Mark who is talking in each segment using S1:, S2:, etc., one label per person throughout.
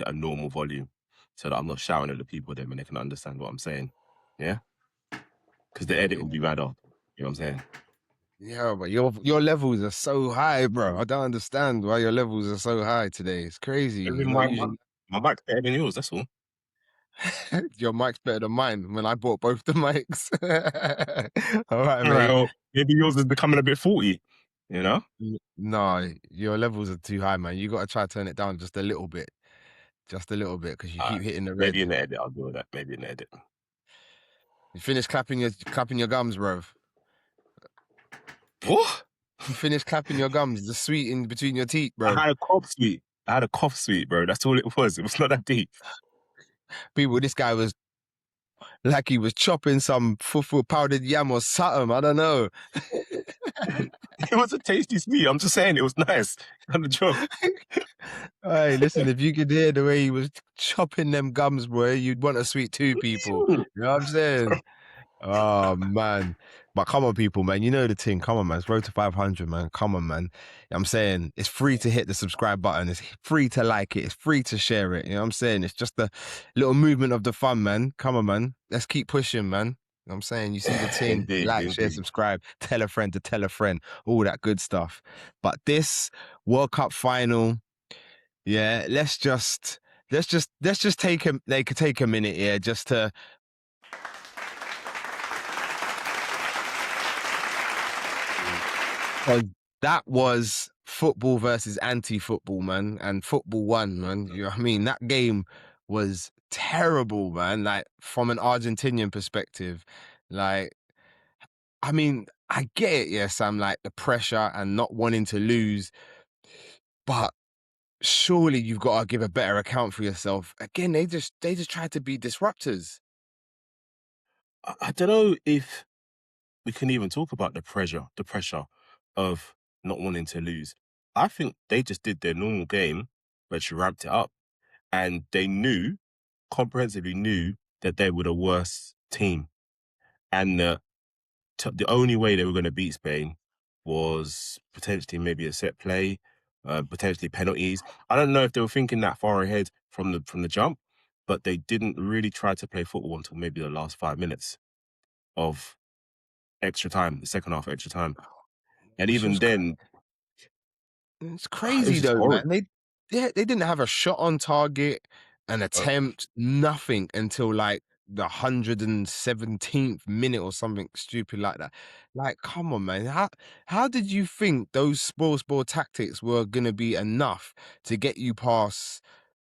S1: at a normal volume so that I'm not shouting at the people then when they can understand what I'm saying. Yeah? Because the edit will be mad off. You know what I'm saying?
S2: Yeah, but your levels are so high, bro. I don't understand why your levels are so high today. It's crazy. You're not usually
S1: My mic's better than yours, that's all.
S2: your mic's better than mine when I bought both the mics. All right,
S1: All right,
S2: mate.
S1: well, maybe yours is becoming a bit faulty, you know?
S2: No, your levels are too high, man. You got to try to turn it down just a little bit. Just a little bit, because you keep hitting the
S1: Maybe
S2: red.
S1: in the edit, I'll do that. Maybe in the edit.
S2: You finished clapping your gums, bro.
S1: What?
S2: You finished clapping your gums, the sweet in between your teeth,
S1: I
S2: bro.
S1: had a cough sweet. I had a cough sweet, bro. That's all it was. It was not that deep.
S2: People, this guy was like he was chopping some fufu powdered yam or something. I don't know.
S1: It was a tasty sweet. I'm just saying it was nice. On the job.
S2: Hey, listen, if you could hear the way he was chopping them gums, boy, you'd want a sweet too, people. You know what I'm saying? Oh, man. But come on, people, man. You know the thing. Come on, man. It's road to 500, man. Come on, man. I'm saying it's free to hit the subscribe button. It's free to like it. It's free to share it. You know what I'm saying? It's just a little movement of the fun, man. Come on, man. Let's keep pushing, man. You know what I'm saying? You see the thing,
S1: Indeed,
S2: like, share,
S1: indeed.
S2: subscribe, tell a friend to tell a friend, all that good stuff. But this World Cup final, yeah, let's just take a minute here just to that was football versus anti-football, man, and football won, man. You know what I mean? That game was terrible, man. Like, from an Argentinian perspective, like, I mean, I get it, yeah, Sam, like the pressure and not wanting to lose, but surely you've got to give a better account for yourself. Again, they just tried to be disruptors.
S1: I don't know if we can even talk about the pressure of not wanting to lose. I think they just did their normal game, but you ramped it up. And they comprehensively knew that they were the worst team. And the only way they were going to beat Spain was potentially maybe a set play, potentially penalties. I don't know if they were thinking that far ahead from the jump, but they didn't really try to play football until maybe the last 5 minutes of extra time, the second half of extra time. And
S2: Which
S1: even
S2: was
S1: then,
S2: it's
S1: it was
S2: crazy
S1: just
S2: though,
S1: horrid.
S2: man. They didn't have a shot on target, an attempt, nothing until like the 117th minute or something stupid like that. Like, come on, man. How did you think those spoil tactics were gonna be enough to get you past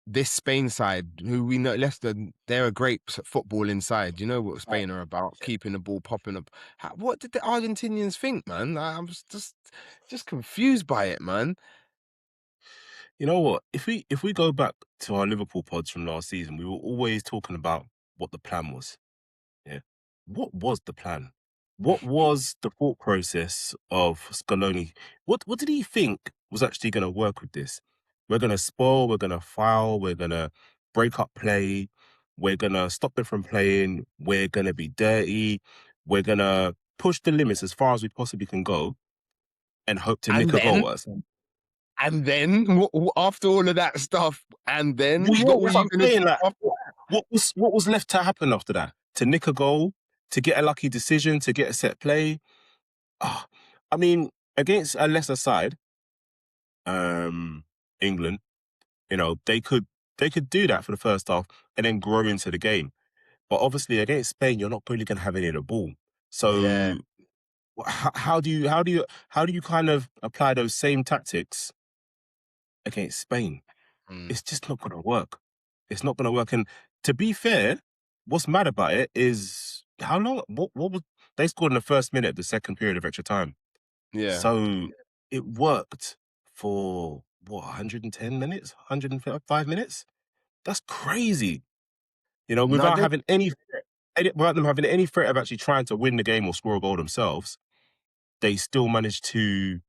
S2: this Spain side, who we know Leicester, they're a great footballing side. You know what Spain are about, keeping the ball popping up. What did the Argentinians think, man? I was just confused by it, man.
S1: You know what? If we go back to our Liverpool pods from last season, we were always talking about what the plan was. Yeah. What was the plan? What was the thought process of Scaloni? What did he think was actually going to work with this? We're going to spoil, we're going to foul, we're going to break up play, we're going to stop them from playing, we're going to be dirty, we're going to push the limits as far as we possibly can go and hope to nick
S2: And
S1: a
S2: then,
S1: goal.
S2: after all of that stuff, and then
S1: Yeah,
S2: what were
S1: that's what
S2: you
S1: I'm
S2: gonna
S1: saying.
S2: do
S1: Like,
S2: after?
S1: what was left to happen after that? To nick a goal, to get a lucky decision, to get a set play. Ah, I mean, against a lesser side, England, you know, they could do that for the first half and then grow into the game. But obviously, against Spain, you're not really going to have any of the ball.
S2: Yeah.
S1: So how do you kind of apply those same tactics against Spain?
S2: Mm.
S1: It's just not going to work. It's not going to work. And to be fair, what's mad about it is how long? What was they scored in the first minute of the second period of extra time?
S2: Yeah.
S1: So it worked for what 110 minutes, 105 minutes. That's crazy. You know,
S2: No,
S1: without having without them having any threat of actually trying to win the game or score a goal themselves, they still managed to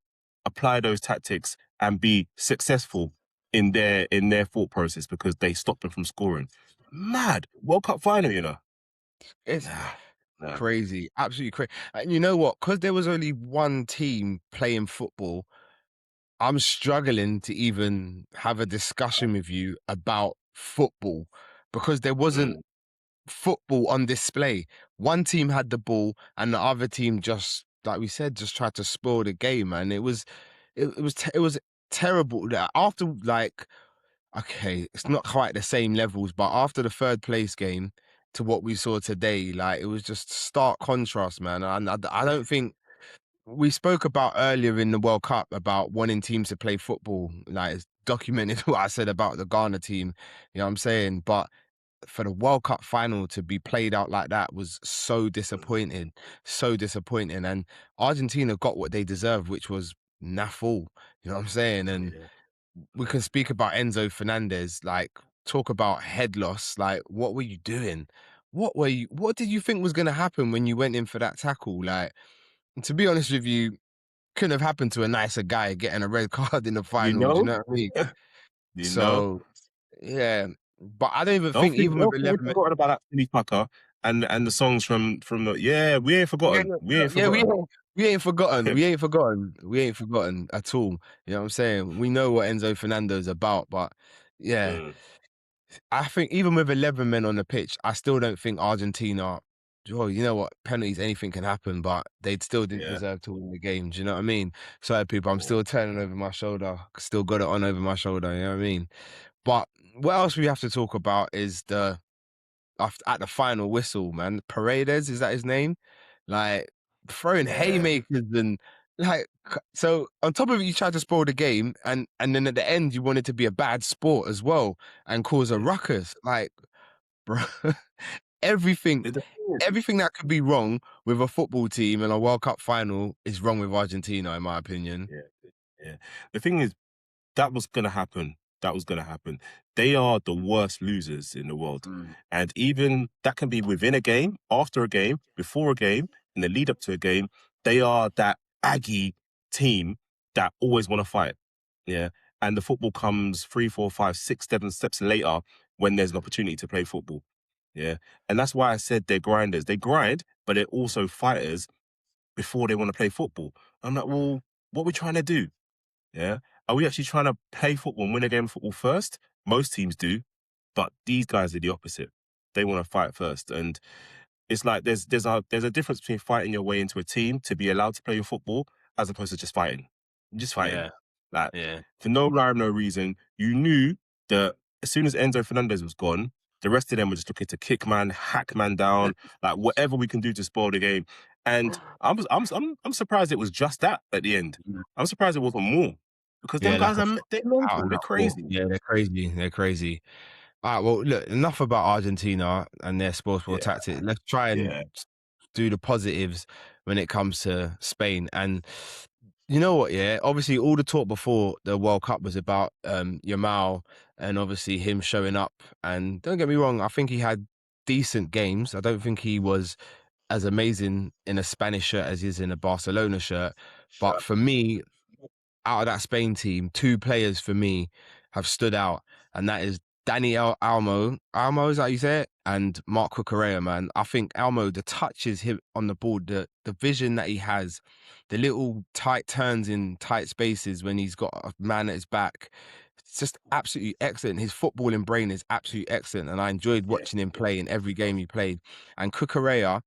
S1: apply those tactics and be successful in their thought process because they stopped them from scoring. Mad World Cup final, you know.
S2: it's
S1: Nah, nah.
S2: crazy, absolutely crazy. And you know what? Because there was only one team playing football, I'm struggling to even have a discussion with you about football because there wasn't
S1: Mm,
S2: football on display. One team had the ball and the other team just, like we said, just tried to spoil the game, and it was terrible. After like, okay, it's not quite the same levels, but after the third place game to what we saw today, like it was just stark contrast, man. And I don't think we spoke about earlier in the World Cup about wanting teams to play football. Like it's documented what I said about the Ghana team. You know what I'm saying? But for the World Cup final to be played out like that was so
S1: mm,
S2: disappointing, so disappointing. And Argentina got what they deserved, which was naffle. You know what I'm saying? And
S1: yeah.
S2: we can speak about Enzo Fernandez, like talk about head loss. Like, what were you doing? What did you think was gonna happen when you went in for that tackle? Like, to be honest with you, couldn't have happened to a nicer guy getting a red card in the
S1: You
S2: final. Do you
S1: know?
S2: know what I mean?
S1: You know?
S2: So yeah. But I don't even
S1: Don't
S2: think
S1: think
S2: even with
S1: don't think we
S2: 11
S1: forgot about that silly fucker and the songs from the yeah, we ain't
S2: Yeah,
S1: forgotten. We ain't
S2: yeah,
S1: forgotten.
S2: we ain't forgotten. We ain't forgotten. We ain't forgotten at all. You know what I'm saying? We know what Enzo Fernando's about, but yeah,
S1: Mm,
S2: I think even with 11 men on the pitch, I still don't think Argentina. Oh, you know what? Penalties, anything can happen, but they still didn't
S1: yeah.
S2: deserve to win the game. Do you know what I mean? Sorry, people, I'm
S1: Mm,
S2: still turning over my shoulder. Still got it on over my shoulder. You know what I mean? But what else we have to talk about is the at the final whistle, man. Paredes, is that his name? Like throwing
S1: yeah.
S2: haymakers and like so on top of it, you tried to spoil the game and then at the end you wanted to be a bad sport as well and cause a
S1: Yeah.
S2: ruckus. Like, bro, everything
S1: The thing is,
S2: everything that could be wrong with a football team in a World Cup final is wrong with Argentina, in my opinion.
S1: yeah, yeah. The thing is, that was gonna happen. That was gonna happen. They are the worst losers in the world.
S2: Mm.
S1: And even that can be within a game, after a game, before a game, in the lead up to a game. They are that aggy team that always want to fight. Yeah. And the football comes 3, 4, 5, 6, 7 steps later when there's an opportunity to play football. Yeah. And that's why I said they're grinders. They grind, but they're also fighters before they want to play football. I'm like, well, what are we trying to do? Yeah. Are we actually trying to play football and win a game of football first? Most teams do, but these guys are the opposite. They want to fight first. And it's like there's a difference between fighting your way into a team to be allowed to play your football as opposed to just fighting. Just fighting.
S2: Yeah,
S1: Like
S2: yeah.
S1: for no rhyme, no reason. You knew that as soon as Enzo Fernandez was gone, the rest of them were just looking to kick man, hack man down, like whatever we can do to spoil the game. And I'm surprised it was just that at the end. I'm surprised it wasn't more because them
S2: Yeah, like
S1: guys
S2: a
S1: they're
S2: out
S1: mental.
S2: and
S1: They're
S2: out ball.
S1: crazy.
S2: Yeah, they're crazy. They're crazy. All right, well, look, enough about Argentina and their sports ball
S1: Yeah,
S2: tactics. Let's try and
S1: yeah,
S2: do the positives when it comes to Spain. And you know what? Yeah, obviously, all the talk before the World Cup was about Yamal and obviously him showing up. And don't get me wrong, I think he had decent games. I don't think he was as amazing in a Spanish shirt as he is in a Barcelona shirt. But
S1: sure.
S2: for me, out of that Spain team, two players for me have stood out, and that is Daniel Almo. Almo, is that how you say it? And Mark Cucurella, man. I think Almo, the touches him on the ball, the vision that he has, the little tight turns in tight spaces when he's got a man at his back. It's just absolutely excellent. His footballing brain is absolutely excellent, and I enjoyed
S1: Yeah,
S2: watching him play in every game he played. And Cucurella,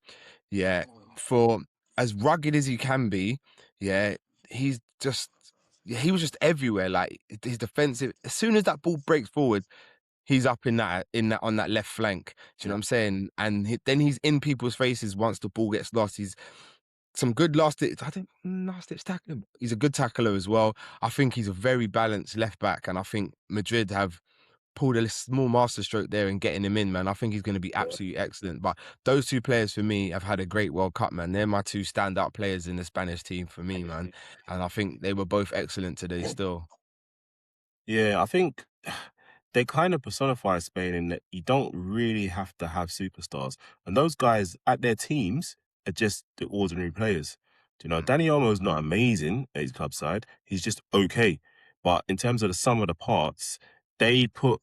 S2: yeah, for as rugged as he can be, yeah, he's just yeah, he was just everywhere. Like his defensive, as soon as that ball breaks forward, he's up in that on that left flank. Do you know what I'm saying? And then he's in people's faces once the ball gets lost. He's some good last ditch. I think last ditch tackling. He's a good tackler as well. I think he's a very balanced left back, and I think Madrid have pulled a small masterstroke there and getting him in, man. I think he's going to be
S1: yeah.
S2: absolutely excellent. But those two players for me have had a great World Cup, man. They're my two standout players in the Spanish team for me, man. And I think they were both excellent today still.
S1: Yeah, I think they kind of personify Spain in that you don't really have to have superstars. And those guys at their teams are just the ordinary players. You know, Danny Olmo is not amazing at his club side. He's just okay. But in terms of the sum of the parts, they put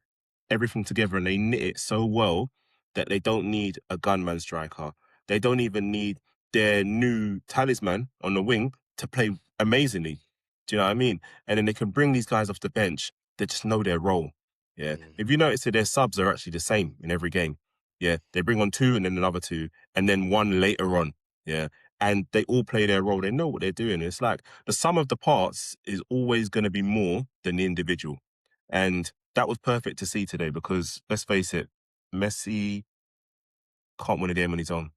S1: everything together and they knit it so well that they don't need a gunman striker. They don't even need their new talisman on the wing to play amazingly. Do you know what I mean? And then they can bring these guys off the bench that just know their role. Yeah.
S2: Mm.
S1: If you notice that their subs are actually the same in every game. Yeah. They bring on two and then another two and then one later on. Yeah. And they all play their role. They know what they're doing. It's like the sum of the parts is always going to be more than the individual. And that was perfect to see today because let's face it, Messi can't win a game on his own.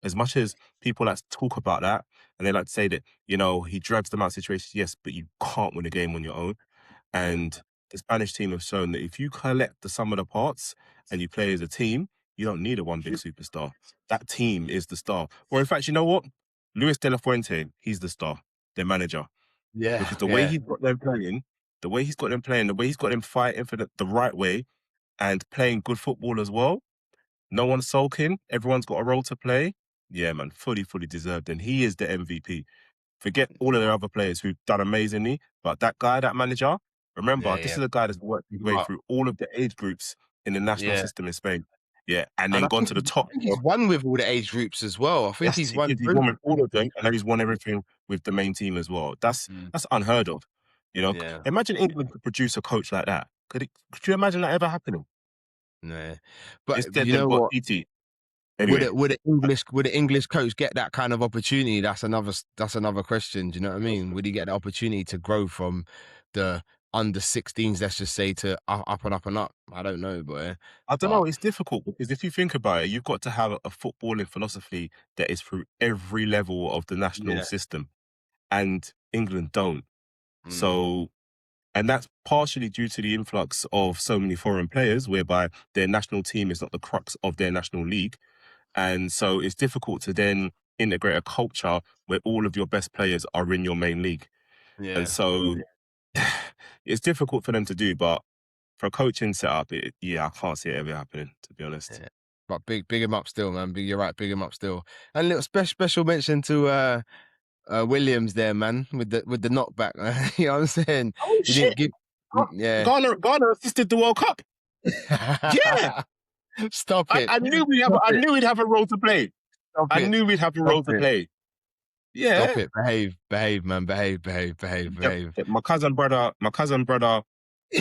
S1: As much as people like to talk about that and they like to say that, he drags them out of situations, yes, but you can't win a game on your own.
S2: Yeah.
S1: And the Spanish team have shown that if you collect the sum of the parts and you play as a team, you don't need a one big superstar. That team is the star. Or in fact, you know what? Luis de la Fuente, he's the star, their manager.
S2: Yeah,
S1: Because the way
S2: yeah,
S1: he's got them playing, the way he's got them playing, the way he's got them fighting for the right way and playing good football as well, no one's sulking. Everyone's got a role to play. Yeah, man, fully, fully deserved. And he is the MVP. Forget all of the other players who've done amazingly, but that guy, that manager, remember,
S2: yeah,
S1: this
S2: yeah.
S1: is a guy that's worked his way
S2: But
S1: through all of the age groups in the national
S2: yeah,
S1: system in Spain. Yeah, and
S2: and
S1: then
S2: I
S1: gone
S2: think
S1: to the top.
S2: he's won with all the age groups as well. I think
S1: Yes,
S2: he's won
S1: he's
S2: both.
S1: won with all of them, and then he's won everything with the main team as well. That's
S2: Mm,
S1: that's unheard of.
S2: yeah,
S1: Imagine England could produce a coach like that. Could you imagine that ever happening?
S2: yeah. But
S1: Instead,
S2: you
S1: they've
S2: know
S1: got
S2: what?
S1: TT.
S2: Would
S1: Anyway,
S2: it would the English coach get that kind of opportunity? That's another question. Do you know what I mean? Would he get the opportunity to grow from the under 16s, let's just say, to up and up and up? I don't know, boy.
S1: I don't
S2: But
S1: know. It's difficult because if you think about it, you've got to have a footballing philosophy that is through every level of the national
S2: yeah,
S1: system, and England don't.
S2: mm,
S1: So, and that's partially due to the influx of so many foreign players, whereby their national team is not the crux of their national league, and so it's difficult to then integrate a culture where all of your best players are in your main league, and
S2: yeah.
S1: so it's difficult for them to do. But for a coaching setup, yeah, I can't see it ever happening, to be honest.
S2: Yeah. But big him up still, man. You're right, big him up still. And little special mention to Williams there, man, with the knockback. You know what I'm saying?
S1: Oh
S2: He didn't
S1: shit!
S2: give, yeah.
S1: Ghana assisted the World Cup. Yeah,
S2: Stop it.
S1: I knew
S2: Stop
S1: I
S2: it.
S1: knew we'd have a role to play.
S2: Stop
S1: I
S2: it.
S1: knew we'd have a
S2: Stop
S1: role to
S2: it.
S1: play.
S2: Stop
S1: Yeah.
S2: it. Behave, man.
S1: Yep,
S2: Behave.
S1: yep. My cousin brother,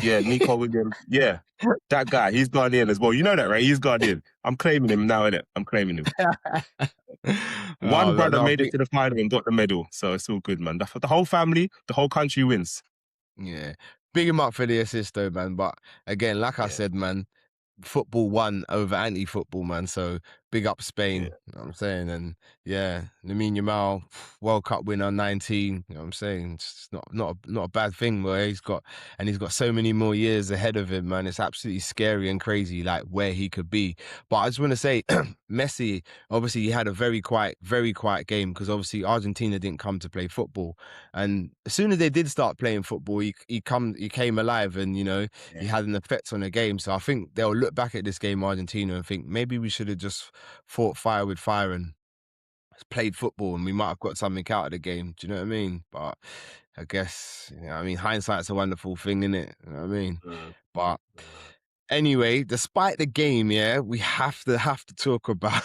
S1: yeah, Nico Williams, yeah, that guy, he's Ghanaian as well. You know that, right? He's Ghanaian. I'm claiming him now, innit? I'm claiming him.
S2: Oh,
S1: One
S2: no,
S1: brother
S2: no,
S1: made it to the final and got the medal, so it's all good, man. The whole family, the whole country wins.
S2: yeah. Big him up for the assist though, man. But again, like I
S1: Yeah,
S2: said, man, football won over anti-football, man. So big up
S1: yeah.
S2: Spain. You know what I'm saying? And yeah, Lamine Yamal, World Cup winner, 19. You know what I'm saying? It's not a bad thing, where he's got so many more years ahead of him, man. It's absolutely scary and crazy, like where he could be. But I just want to say, Messi, obviously, he had a very quiet game because obviously Argentina didn't come to play football. And as soon as they did start playing football, he came alive, and he
S1: Yeah.
S2: had an effect on the game. So I think they'll look back at this game, Argentina, and think maybe we should have just fought fire with fire and played football, and we might have got something out of the game. Do you know what I mean? But I guess, I mean, hindsight's a wonderful thing, isn't it? You know what I mean?
S1: Mm,
S2: But
S1: mm.
S2: anyway, despite the game, yeah, we have to talk about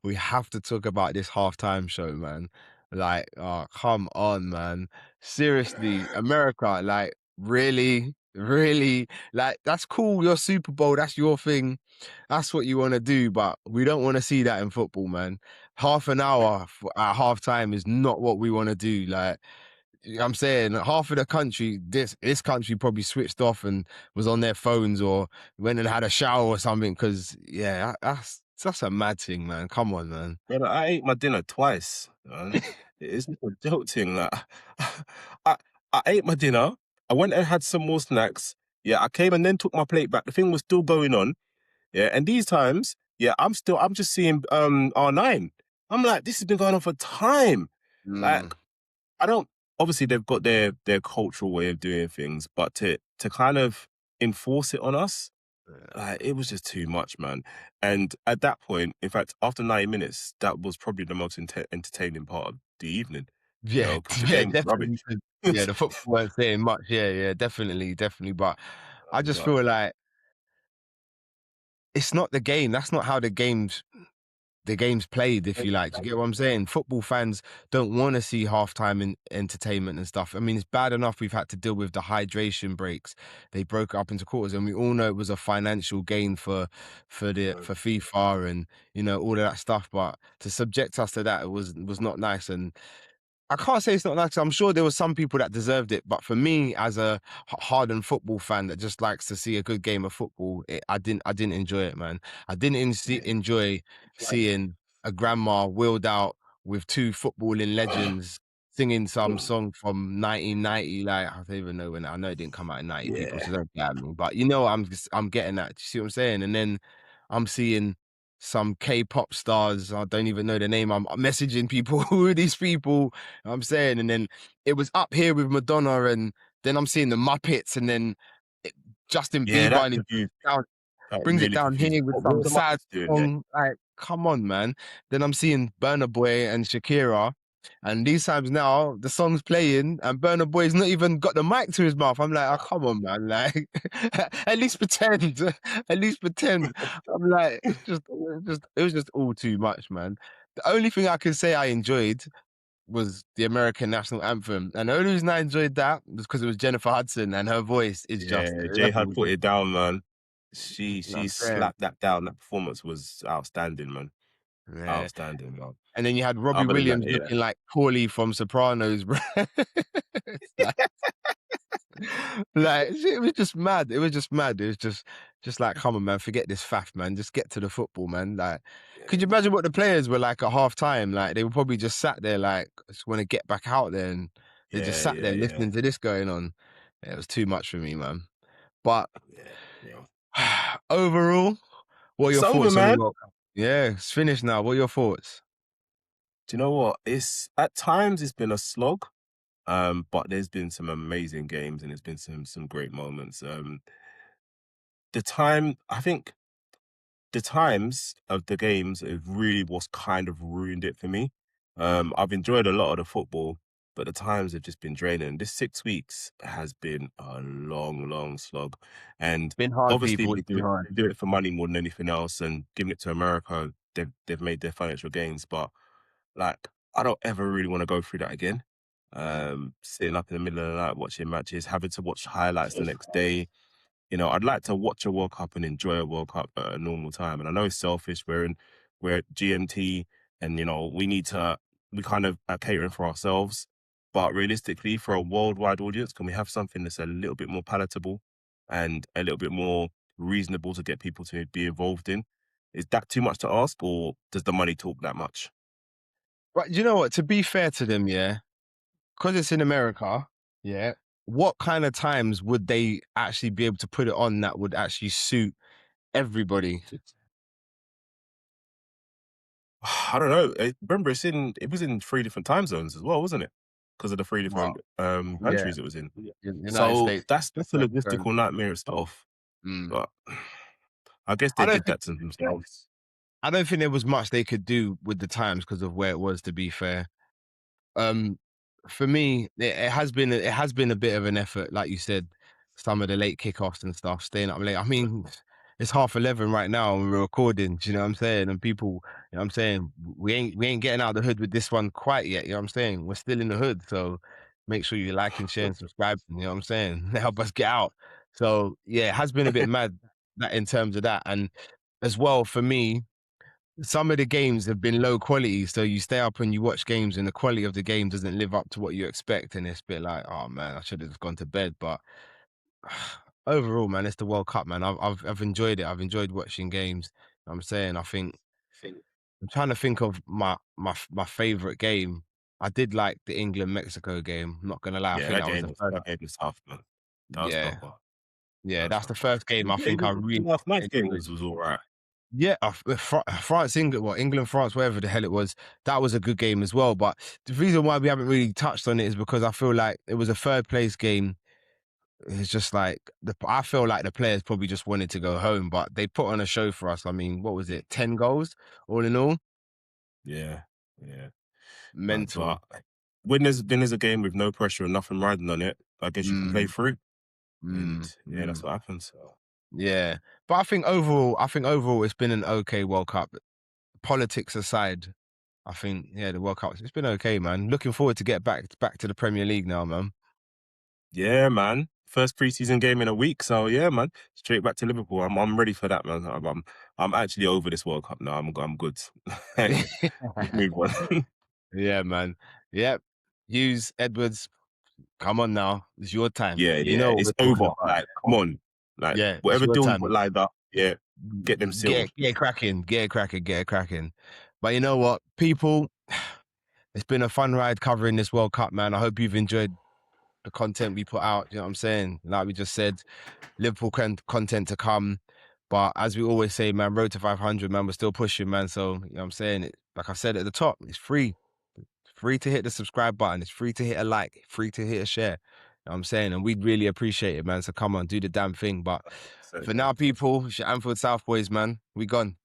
S2: we have to talk about this halftime show, man. Like, oh, come on, man. Seriously, America, like, really, really, like, that's cool. Your Super Bowl, that's your thing. That's what you want to do, but we don't want to see that in football, man. Half an hour at halftime is not what we want to do. Like, I'm saying half of the country, this country probably switched off and was on their phones or went and had a shower or something. Because yeah, that's a mad thing, man. Come on, man.
S1: Brother, I ate my dinner twice, man. It's not a joke thing. Like, I, I ate my dinner. I went and had some more snacks. Yeah, I came and then took my plate back. The thing was still going on. Yeah, and these times, yeah, I'm just seeing R9. I'm like, this has been going on for time.
S2: Mm,
S1: Like, I don't. Obviously, they've got their cultural way of doing things, but to kind of enforce it on us, it was just too much, man. And at that point, in fact, after 90 minutes, that was probably the most entertaining part of the evening,
S2: yeah,
S1: because the
S2: yeah,
S1: game was
S2: definitely.
S1: rubbish.
S2: 'Cause, yeah, the football weren't saying much. Yeah, definitely. But I just
S1: But
S2: feel like it's not the game. That's not how the game's. the game's played, if you like. Do you get what I'm saying? Football fans don't want to see halftime entertainment and stuff. I mean, it's bad enough we've had to deal with the hydration breaks. They broke it up into quarters, and we all know it was a financial gain for FIFA and all of that stuff. But to subject us to that, it was not nice. And I can't say it's not nice. I'm sure there were some people that deserved it, but for me, as a hardened football fan that just likes to see a good game of football, I didn't enjoy it, man. I didn't enjoy seeing a grandma wheeled out with two footballing legends singing some song from 1990. Like, I don't even know when. I know it didn't come out in 90, people,
S1: Yeah,
S2: so don't get at me. But I'm getting at. You see what I'm saying? And then I'm seeing some K-pop stars. I don't even know the name. I'm messaging people. Who are these people? I'm saying, and then it was up here with Madonna, and then I'm seeing the Muppets, and then it, Justin
S1: yeah,
S2: Bieber,
S1: that
S2: and he
S1: confused. That
S2: brings it
S1: really
S2: down
S1: confused.
S2: here with
S1: What
S2: some
S1: were the
S2: sad
S1: Muppets doing there?
S2: song. Like, come on, man. Then I'm seeing Burna Boy and Shakira, and these times now the song's playing, and Burna Boy's not even got the mic to his mouth. I'm like, oh, come on, man. Like, at least pretend. At least pretend. I'm like, it was just all too much, man. The only thing I can say I enjoyed was the American national anthem, and the only reason I enjoyed that was because it was Jennifer Hudson, and her voice is just
S1: Yeah, Jay had put
S2: level.
S1: it down, man.
S2: You know what
S1: She
S2: I'm saying?
S1: slapped that down. That performance was outstanding, man.
S2: Yeah.
S1: Outstanding, man.
S2: And then you had Robbie
S1: Other than that,
S2: Williams
S1: yeah,
S2: looking like Paulie from Sopranos, bro. It's like it was just mad. It was just mad. It was just like, come on, man, forget this faff, man. Just get to the football, man. Like, could
S1: yeah,
S2: you imagine what the players were like at half time? Like, they were probably just sat there, like, just want to get back out there, and they just
S1: yeah,
S2: sat there
S1: yeah, yeah,
S2: listening to this going on. Yeah, it was too much for me, man. But
S1: yeah, yeah.
S2: overall, what are
S1: It's
S2: your
S1: over,
S2: thoughts on the
S1: man.
S2: World Cup? Yeah, it's finished now. What are your thoughts?
S1: Do you know what? It's at times it's been a slog, but there's been some amazing games and there's been some great moments. The time I think the times of the games is really what's kind of ruined it for me.
S2: Mm.
S1: I've enjoyed a lot of the football, but the times have just been draining. This 6 weeks has been a long, long slog, and
S2: Been hard,
S1: obviously
S2: people. It's been hard.
S1: they do it for money more than anything else, and giving it to America, they've made their financial gains, but like I don't ever really want to go through that again.
S2: Mm.
S1: Sitting up in the middle of the night watching matches, having to watch highlights the next day, I'd like to watch a World Cup and enjoy a World Cup at a normal time. And I know it's selfish. We're at GMT, and we kind of are catering for ourselves. But realistically, for a worldwide audience, can we have something that's a little bit more palatable and a little bit more reasonable to get people to be involved in? Is that too much to ask, or does the money talk that much?
S2: But you know what? To be fair to them, yeah, because it's in America, yeah. What kind of times would they actually be able to put it on that would actually suit everybody?
S1: I don't know. Remember, it was in three different time zones as well, wasn't it? Because of the three
S2: Well,
S1: different
S2: yeah,
S1: countries it was in.
S2: United
S1: So
S2: States.
S1: that's a
S2: West Coast.
S1: logistical nightmare itself.
S2: Mm.
S1: But I guess
S2: I
S1: they
S2: don't
S1: did
S2: think.
S1: that to themselves.
S2: I don't think there was much they could do with the times because of where it was. To be fair, Um, for me, it has been a bit of an effort, like you said, some of the late kickoffs and stuff, staying up late. I mean, it's 11:30 right now and we're recording, do you know what I'm saying? And people, you know what I'm saying, we ain't getting out of the hood with this one quite yet, you know what I'm saying? We're still in the hood, so make sure you like and share and subscribe, you know what I'm saying? Help us get out. So yeah, it has been a bit mad that in terms of that. And as well for me, some of the games have been low quality, so you stay up and you watch games, and the quality of the game doesn't live up to what you expect, and it's a bit like, oh man, I should have just gone to bed. But overall, man, it's the World Cup, man. I've enjoyed it. I've enjoyed watching games. I'm saying, I think I'm trying to think of my favorite game. I did like the England Mexico game. I'm not gonna lie, I
S1: Yeah,
S2: think that was the first.
S1: that game was tough, man. That was
S2: Yeah,
S1: proper. That
S2: yeah,
S1: was
S2: that's the
S1: proper.
S2: first game I
S1: Yeah,
S2: think I
S1: even
S2: really
S1: the last night's game
S2: enjoyed.
S1: was all right.
S2: Yeah, France, England, well, England, France, wherever the hell it was, that was a good game as well. But the reason why we haven't really touched on it is because I feel like it was a third place game. It's just like I feel like the players probably just wanted to go home, but they put on a show for us. I mean, what was it, 10 goals all in all?
S1: Yeah, yeah.
S2: Mental.
S1: But when there's a game with no pressure and nothing riding on it, I guess you can play
S2: Mm,
S1: through. And
S2: mm,
S1: yeah, that's
S2: mm.
S1: what happens.
S2: Yeah, but I think overall, it's been an okay World Cup. politics aside, I think, yeah, the World Cup, it's been okay, man. Looking forward to get back to the Premier League now, man.
S1: Yeah, man. First preseason game in a week, so yeah, man. Straight back to Liverpool. I'm ready for that, man. I'm actually over this World Cup now. I'm good. Let's move on.
S2: Yeah, man. Yep. Hughes, Edwards, come on now. It's your time.
S1: Yeah,
S2: You
S1: yeah.
S2: know what
S1: It's
S2: we're talking
S1: over.
S2: about.
S1: Like, come on. Like,
S2: Yeah, it's
S1: whatever
S2: your
S1: deals
S2: time.
S1: were lined up, yeah, get them sealed.
S2: Get cracking, get it cracking, get it cracking. But you know what, people, it's been a fun ride covering this World Cup, man. I hope you've enjoyed the content we put out. You know what I'm saying? Like we just said, Liverpool content to come. But as we always say, man, road to 500, man, we're still pushing, man. So, you know what I'm saying? Like I said at the top, it's free. It's free to hit the subscribe button. It's free to hit a like, free to hit a share. You know what I'm saying? And we'd really appreciate it, man. So come on, do the damn thing. But
S1: So,
S2: for now, people, it's your Anfield South boys, man. We gone.